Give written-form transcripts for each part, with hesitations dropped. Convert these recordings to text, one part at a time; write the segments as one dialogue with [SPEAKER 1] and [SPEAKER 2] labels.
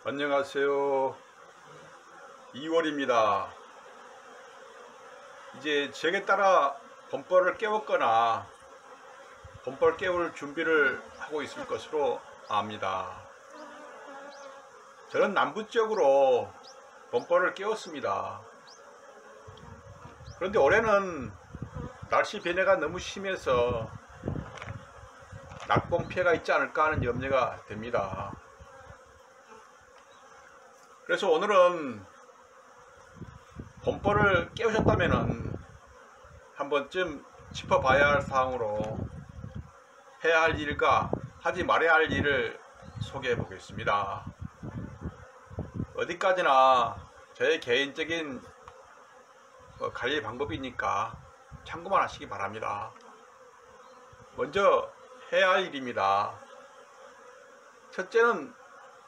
[SPEAKER 1] 안녕하세요. 2월입니다. 이제 제게 따라 범벌을 깨웠거나 범벌 깨울 준비를 하고 있을 것으로 압니다. 저는 남부 지역으로 범벌을 깨웠습니다. 그런데 올해는 날씨 변화가 너무 심해서 낙봉 피해가 있지 않을까 하는 염려가 됩니다. 그래서 오늘은 범벌을 깨우셨다면 한 번쯤 짚어봐야 할 사항으로 해야 할 일과 하지 말아야 할 일을 소개해 보겠습니다. 어디까지나 저의 개인적인 관리 방법이니까 참고만 하시기 바랍니다. 먼저 해야 할 일입니다. 첫째는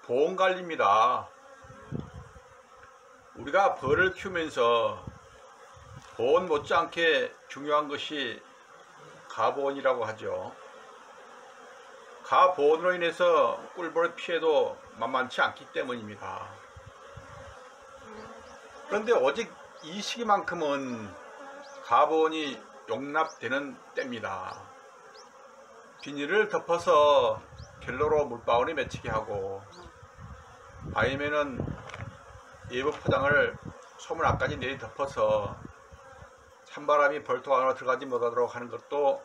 [SPEAKER 1] 보온관리입니다. 우리가 벌을 키우면서 보온 못지않게 중요한 것이 가보온이라고 하죠. 가보온으로 인해서 꿀벌 피해도 만만치 않기 때문입니다. 그런데 오직 이 시기만큼은 가보온이 용납되는 때입니다. 비닐을 덮어서 갤러로 물방울이 맺히게 하고 아니면은 외부 포장을 소문 앞까지 내리 덮어서 찬바람이 벌통 안으로 들어가지 못하도록 하는 것도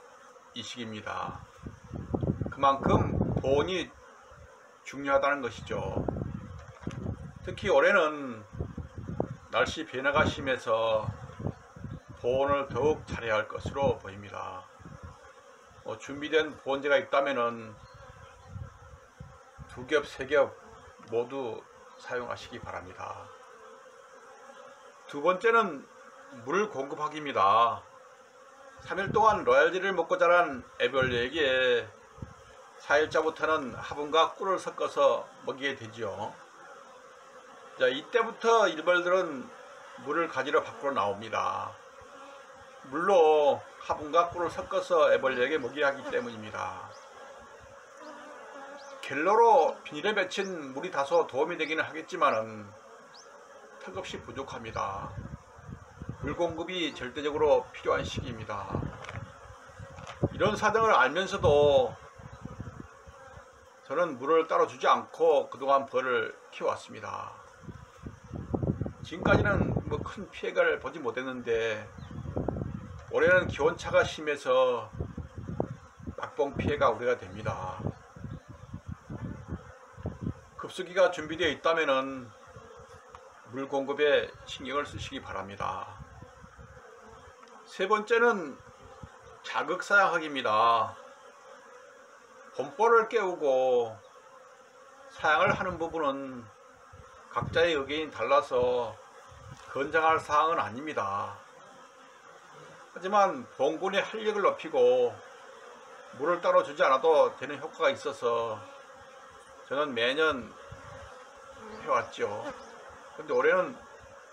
[SPEAKER 1] 이 시기입니다. 그만큼 보온이 중요하다는 것이죠. 특히 올해는 날씨 변화가 심해서 보온을 더욱 잘해야 할 것으로 보입니다. 준비된 보온제가 있다면 2겹, 3겹 모두 사용하시기 바랍니다. 두 번째는 물 공급하기입니다. 3일 동안 로얄젤리를 먹고 자란 애벌레에게 4일차부터는 화분과 꿀을 섞어서 먹이게 되죠. 자, 이때부터 일벌들은 물을 가지러 밖으로 나옵니다. 물로 화분과 꿀을 섞어서 애벌레에게 먹이게 하기 때문입니다. 갤러로 비닐에 맺힌 물이 다소 도움이 되기는 하겠지만은 턱없이 부족합니다. 물 공급이 절대적으로 필요한 시기입니다. 이런 사정을 알면서도 저는 물을 따로 주지 않고 그동안 벌을 키워왔습니다. 지금까지는 큰 피해를 보지 못했는데 올해는 기온차가 심해서 낙봉 피해가 우려가 됩니다. 급수기가 준비되어 있다면 물 공급에 신경을 쓰시기 바랍니다. 세 번째는 자극사양하기입니다. 범벌을 깨우고 사양을 하는 부분은 각자의 의견이 달라서 권장할 사항은 아닙니다. 하지만 봉군의 활력을 높이고 물을 따로 주지 않아도 되는 효과가 있어서 저는 매년 해왔죠. 근데 올해는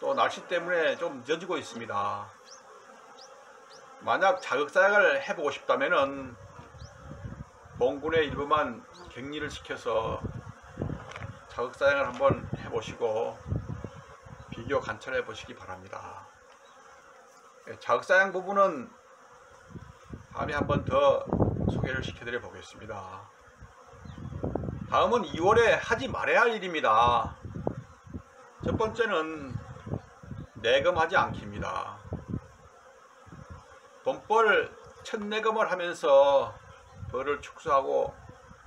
[SPEAKER 1] 또 날씨 때문에 좀 늦어지고 있습니다. 만약 자극사양을 해보고 싶다면은 봉군의 일부만 격리를 시켜서 자극사양을 한번 해보시고 비교 관찰해 보시기 바랍니다. 자극사양 부분은 다음에 한번 더 소개를 시켜드려 보겠습니다. 다음은 2월에 하지 말아야 할 일입니다. 첫 번째는 내검하지 않기입니다. 범벌 첫 내검을 하면서 벌을 축소하고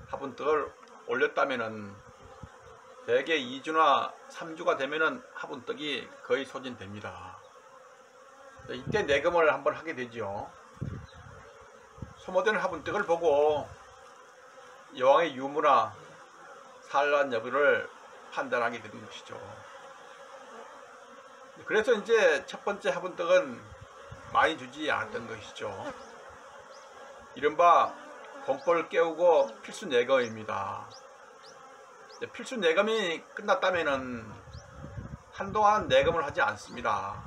[SPEAKER 1] 화분떡을 올렸다면은 대개 2주나 3주가 되면은 화분떡이 거의 소진됩니다. 이때 내검을 한번 하게 되죠. 소모된 화분떡을 보고 여왕의 유무나 산란 여부를 판단하게 되는 것이죠. 그래서 이제 첫 번째 화분떡은 많이 주지 않았던 것이죠. 이른바 범벌 깨우고 필수 내검입니다. 필수 내검이 끝났다면은 한동안 내검을 하지 않습니다.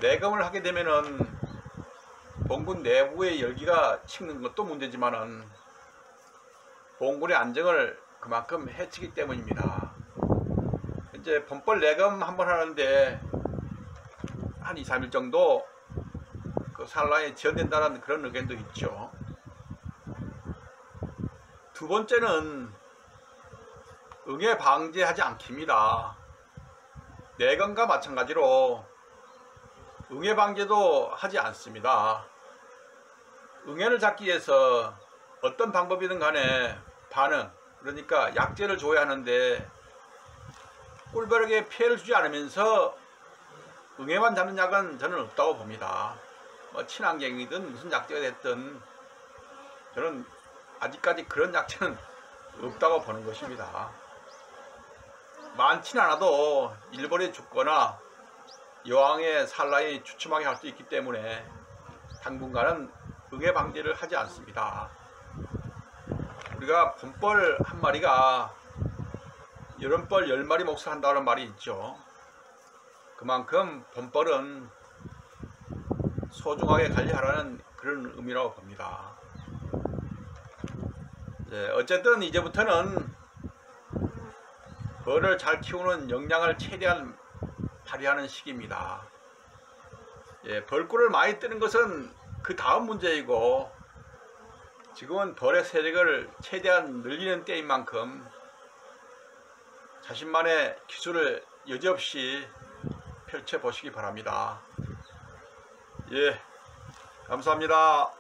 [SPEAKER 1] 내검을 하게 되면은 봉군 내부의 열기가 식는 것도 문제지만은 봉군의 안정을 그만큼 해치기 때문입니다. 이제 범벌 내검 한번 하는데 한 2, 3일 정도 그 산란이 지연된다는 그런 의견도 있죠. 두 번째는 응애 방지하지 않기입니다. 내검과 마찬가지로 응애 방지도 하지 않습니다. 응애를 잡기 위해서 어떤 방법이든 간에 반응, 그러니까 약제를 줘야 하는데 꿀벌에게 피해를 주지 않으면서 응애만 잡는 약은 저는 없다고 봅니다. 뭐 친환경이든 무슨 약제가 됐든 저는 아직까지 그런 약제는 없다고 보는 것입니다. 많지는 않아도 일벌이 죽거나 여왕의 산란이 주춤하게 할 수 있기 때문에 당분간은 응애 방지를 하지 않습니다. 우리가 범벌 한 마리가 여름벌 10마리 몫을 한다는 말이 있죠. 그만큼 범벌은 소중하게 관리하라는 그런 의미라고 봅니다. 어쨌든 이제부터는 벌을 잘 키우는 역량을 최대한 발휘하는 시기입니다. 벌꿀을 많이 뜨는 것은 그 다음 문제이고 지금은 벌의 세력을 최대한 늘리는 때인 만큼 자신만의 기술을 여지없이 펼쳐보시기 바랍니다. 감사합니다.